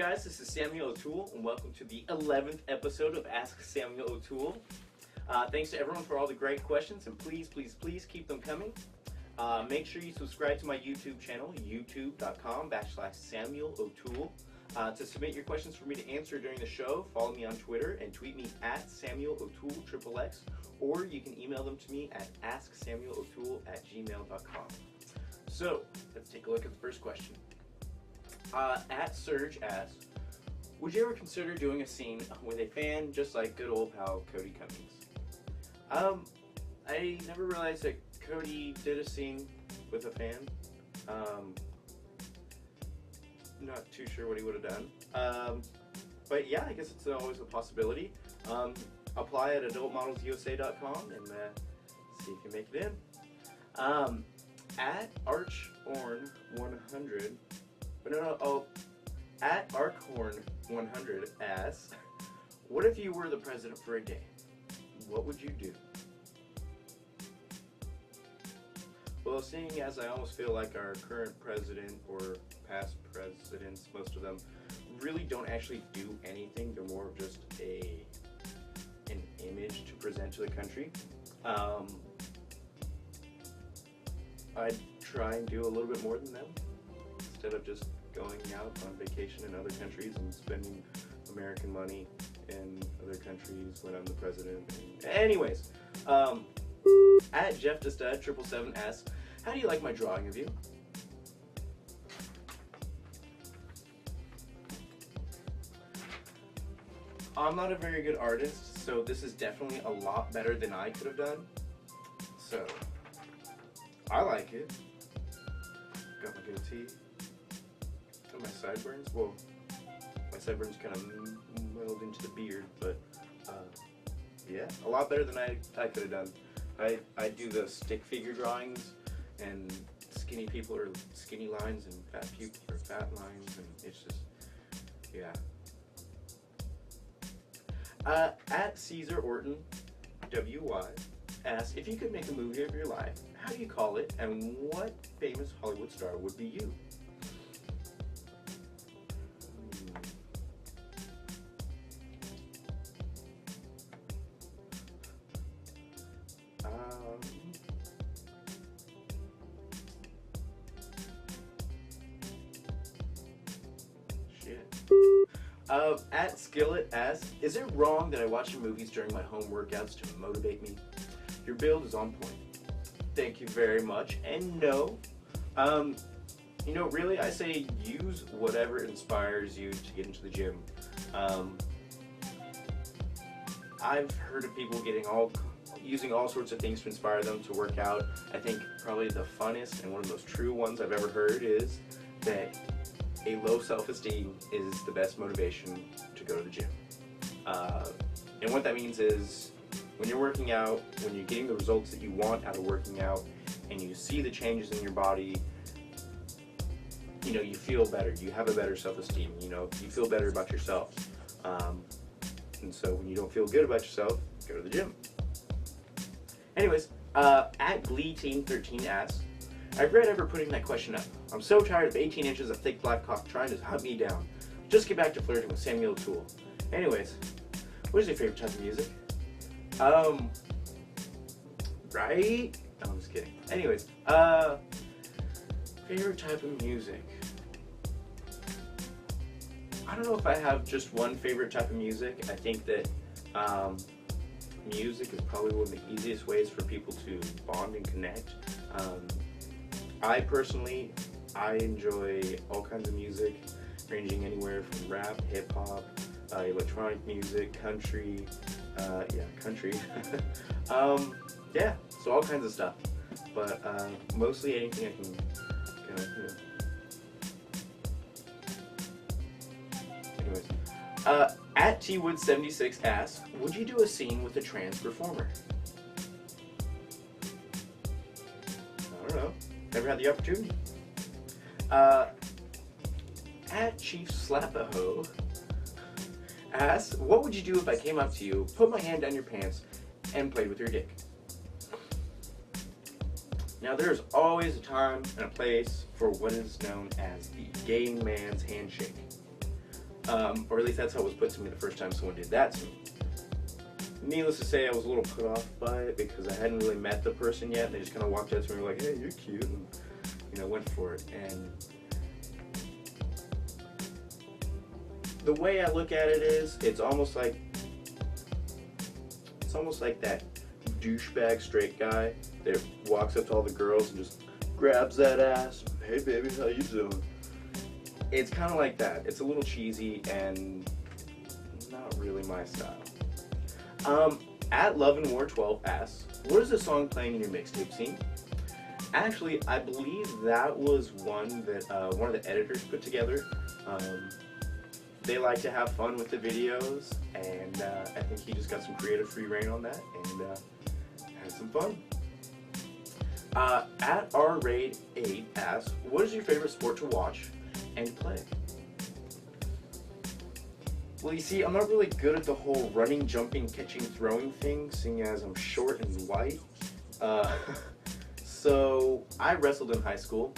guys, this is Samuel O'Toole, and welcome to the 11th episode of Ask Samuel O'Toole. Thanks to everyone for all the great questions, and please keep them coming. Make sure you subscribe to my YouTube channel, youtube.com/Samuel O'Toole. To submit your questions for me to answer during the show, follow me on Twitter and tweet me at Samuel O'Toole XXX, or you can email them to me at asksamuelotoole@gmail.com. So, let's take a look at the first question. At Surge asks, would you ever consider doing a scene with a fan just like good old pal Cody Cummings? I never realized that Cody did a scene with a fan. Not too sure what he would have done. But yeah, I guess it's always a possibility. Apply at adultmodelsusa.com and see if you make it in. At Archorn100, at Archorn100 asks, what if you were the president for a day? What would you do? Well, seeing as I almost feel like our current president or past presidents, most of them, really don't actually do anything. They're more of just an image to present to the country. I'd try and do a little bit more than them, instead of just going out on vacation in other countries and spending American money in other countries when I'm the president. Anyways, at JeffTheStud777 asks, how do you like my drawing of you? I'm not a very good artist, so this is definitely a lot better than I could have done. So, I like it. Got my goatee. Got my sideburns. Well, my sideburns kind of meld into the beard, but yeah, a lot better than I could have done. I do the stick figure drawings, and skinny people are skinny lines, and fat people are fat lines, and it's just, yeah. At Caesar Orton WY asks, if you could make a movie of your life, how do you call it, and what famous Hollywood star would be you? At Skillet asks, is it wrong that I watch your movies during my home workouts to motivate me? Your build is on point. Thank you very much. And no, you know, really, I say use whatever inspires you to get into the gym. I've heard of people using all sorts of things to inspire them to work out. I think probably the funnest and one of the most true ones I've ever heard is that a low self-esteem is the best motivation to go to the gym. And what that means is when you're working out, when you're getting the results that you want out of working out, and you see the changes in your body, you know, you feel better. You have a better self-esteem. You know, you feel better about yourself. And so when you don't feel good about yourself, go to the gym. Anyways, at GleeTeam13 asks, I regret ever putting that question up. I'm so tired of 18 inches of thick black cock trying to hunt me down. Just get back to flirting with Samuel O'Toole. Anyways, what is your favorite type of music? Right? No, I'm just kidding. Anyways, favorite type of music. I don't know if I have just one favorite type of music. I think that music is probably one of the easiest ways for people to bond and connect. I personally enjoy all kinds of music, ranging anywhere from rap, hip-hop, electronic music, country, country. Yeah, so all kinds of stuff. But mostly anything I can kind of, you know. Anyways, at Twood76 asks, would you do a scene with a trans performer? I don't know. Never had the opportunity. At Chief Slapaho asks, what would you do if I came up to you, put my hand down your pants, and played with your dick? Now, there's always a time and a place for what is known as the gay man's handshake. or at least that's how it was put to me the first time someone did that to me. Needless to say, I was a little put off by it because I hadn't really met the person yet. They just kind of walked up to me and were like, "Hey, you're cute," and went for it. And the way I look at it is, it's almost like that douchebag straight guy that walks up to all the girls and just grabs that ass. "Hey, baby, how you doing?" It's kind of like that. It's a little cheesy and not really my style. At Love and War 12 asks, what is the song playing in your mixtape scene? Actually, I believe that was one that one of the editors put together. They like to have fun with the videos, and I think he just got some creative free reign on that and had some fun. At RRaid8 asks, what is your favorite sport to watch and play? Well, you see, I'm not really good at the whole running, jumping, catching, throwing thing, seeing as I'm short and white. So I wrestled in high school.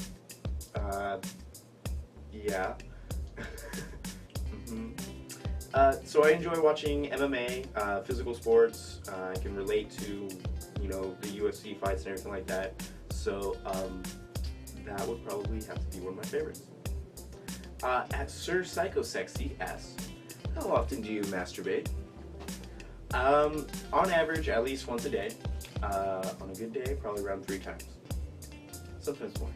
Yeah. So I enjoy watching MMA, physical sports. I can relate to, the UFC fights and everything like that. So that would probably have to be one of my favorites. At Sir Psycho Sexy asks, how often do you masturbate? On average, at least once a day. On a good day, probably around 3 times. Sometimes more.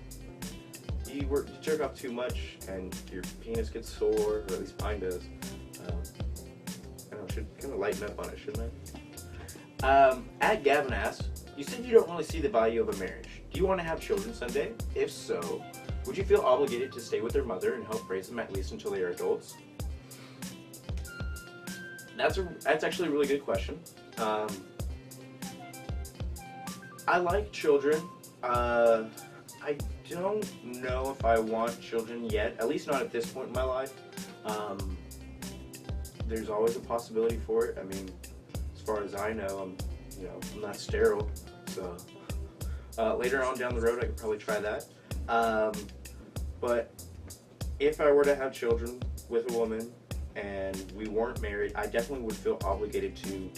You jerk off too much and your penis gets sore, or at least mine does. I should kind of lighten up on it, shouldn't I? At Gavin asks, you said you don't really see the value of a marriage. Do you want to have children someday? If so, would you feel obligated to stay with their mother and help raise them at least until they are adults? That's actually a really good question. I like children. I don't know if I want children yet, at least not at this point in my life. There's always a possibility for it. I mean, as far as I know, I'm not sterile, so later on down the road I could probably try that. But if I were to have children with a woman and we weren't married, I definitely would feel obligated to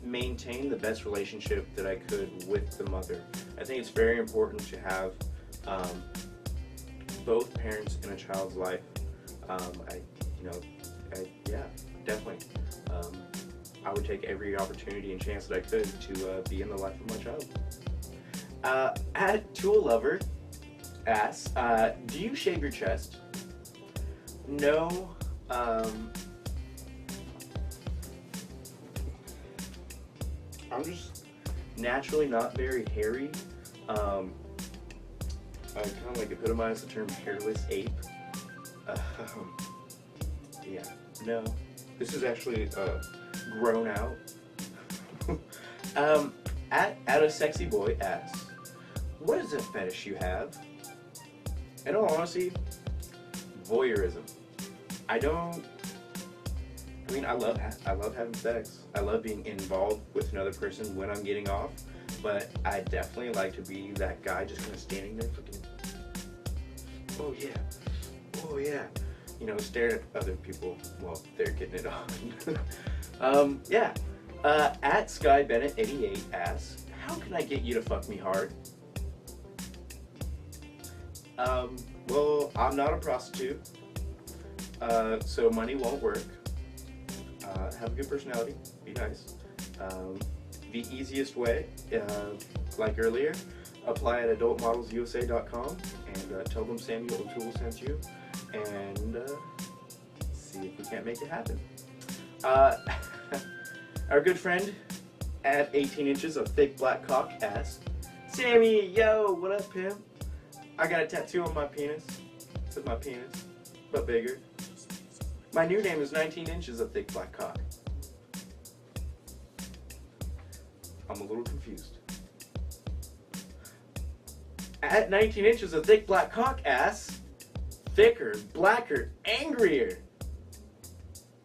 maintain the best relationship that I could with the mother. I think it's very important to have both parents in a child's life. Yeah, definitely. I would take every opportunity and chance that I could to be in the life of my child. At TOOLE Lover asks, do you shave your chest? No. I'm just naturally not very hairy. I kind of like epitomize the term hairless ape. Yeah, no. This is actually grown out. At a sexy boy asks, what is a fetish you have? In all honesty, voyeurism. I love having sex. I love being involved with another person when I'm getting off, but I definitely like to be that guy just kind of standing there looking, oh yeah, staring at other people while they're getting it on. Yeah. At Sky Bennett 88 asks, how can I get you to fuck me hard? Well, I'm not a prostitute, so money won't work. Have a good personality, be nice. The easiest way, like earlier, apply at adultmodelsusa.com and tell them Samuel and TOOLE sent you, and see if we can't make it happen. Our good friend at 18 inches of thick black cock asks, Sammy, yo, what up, pimp? I got a tattoo on my penis. It says my penis, but bigger. My new name is 19 inches of thick black cock. I'm a little confused. At 19 inches of thick black cock asks, thicker, blacker, angrier.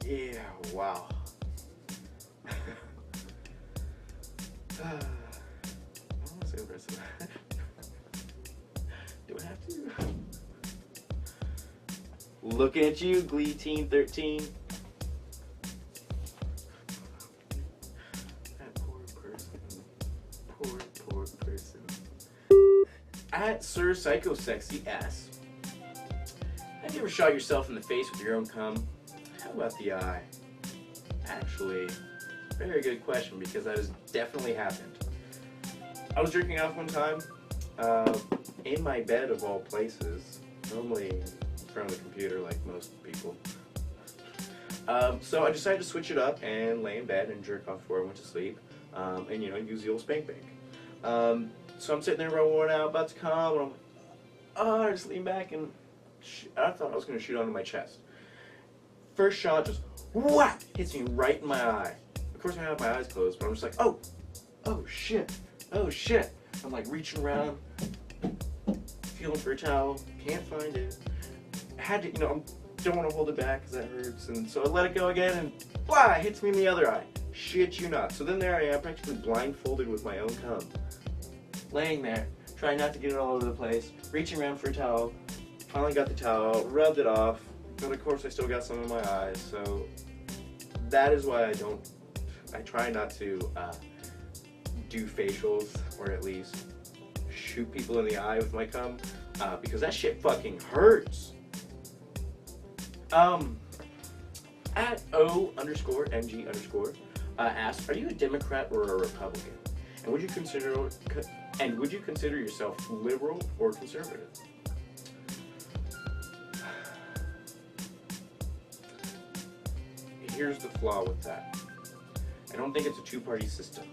Yeah, wow. I don't want to say the rest of that. Do I have to? Looking at you, Glee Teen 13. That poor person. Poor person. At Sir Psycho Sexy asks, have you ever shot yourself in the face with your own cum? How about the eye? Actually, very good question, because that has definitely happened. I was jerking off one time, in my bed of all places, normally in front of the computer like most people. So I decided to switch it up and lay in bed and jerk off before I went to sleep, and use the old spank bank. So I'm sitting there rolling out, about to come, and I'm like, oh, I just lean back and I thought I was going to shoot onto my chest. First shot, just whack, hits me right in my eye. Of course I have my eyes closed, but I'm just like, oh shit. I'm like reaching around, feeling for a towel, can't find it. I had to, don't want to hold it back because that hurts, and so I let it go again, and blah, it hits me in the other eye. Shit you not. So then there I am, practically blindfolded with my own cum, laying there, trying not to get it all over the place, reaching around for a towel. Finally got the towel, rubbed it off, but of course I still got some in my eyes, so that is why I try not to do facials, or at least shoot people in the eye with my cum, because that shit fucking hurts. At O_MG_ asks, are you a Democrat or a Republican? And would you consider yourself liberal or conservative? Here's the flaw with that. I don't think it's a two-party system.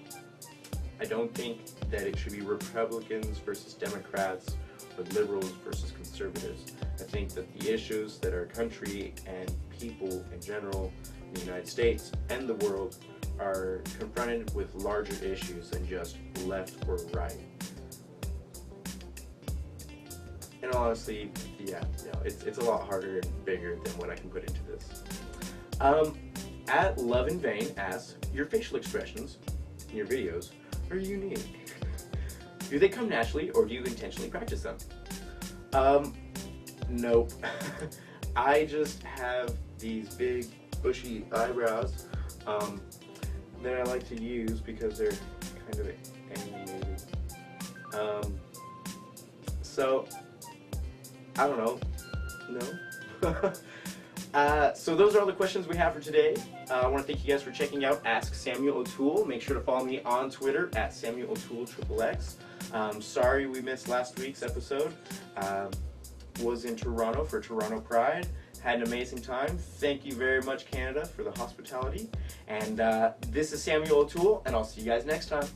I don't think that it should be Republicans versus Democrats or liberals versus conservatives. I think that the issues that our country and people in general in the United States and the world are confronted with larger issues than just left or right. And honestly, it's a lot harder and bigger than what I can put into this. At Love in Vain asks, your facial expressions in your videos are unique. Do they come naturally, or do you intentionally practice them? Nope. I just have these big bushy eyebrows that I like to use because they're kind of animated. So I don't know. No. So those are all the questions we have for today. I want to thank you guys for checking out Ask Samuel O'Toole. Make sure to follow me on Twitter at Samuel O'Toole XXX. Sorry we missed last week's episode. Was in Toronto for Toronto Pride. Had an amazing time. Thank you very much, Canada, for the hospitality. And this is Samuel O'Toole, and I'll see you guys next time.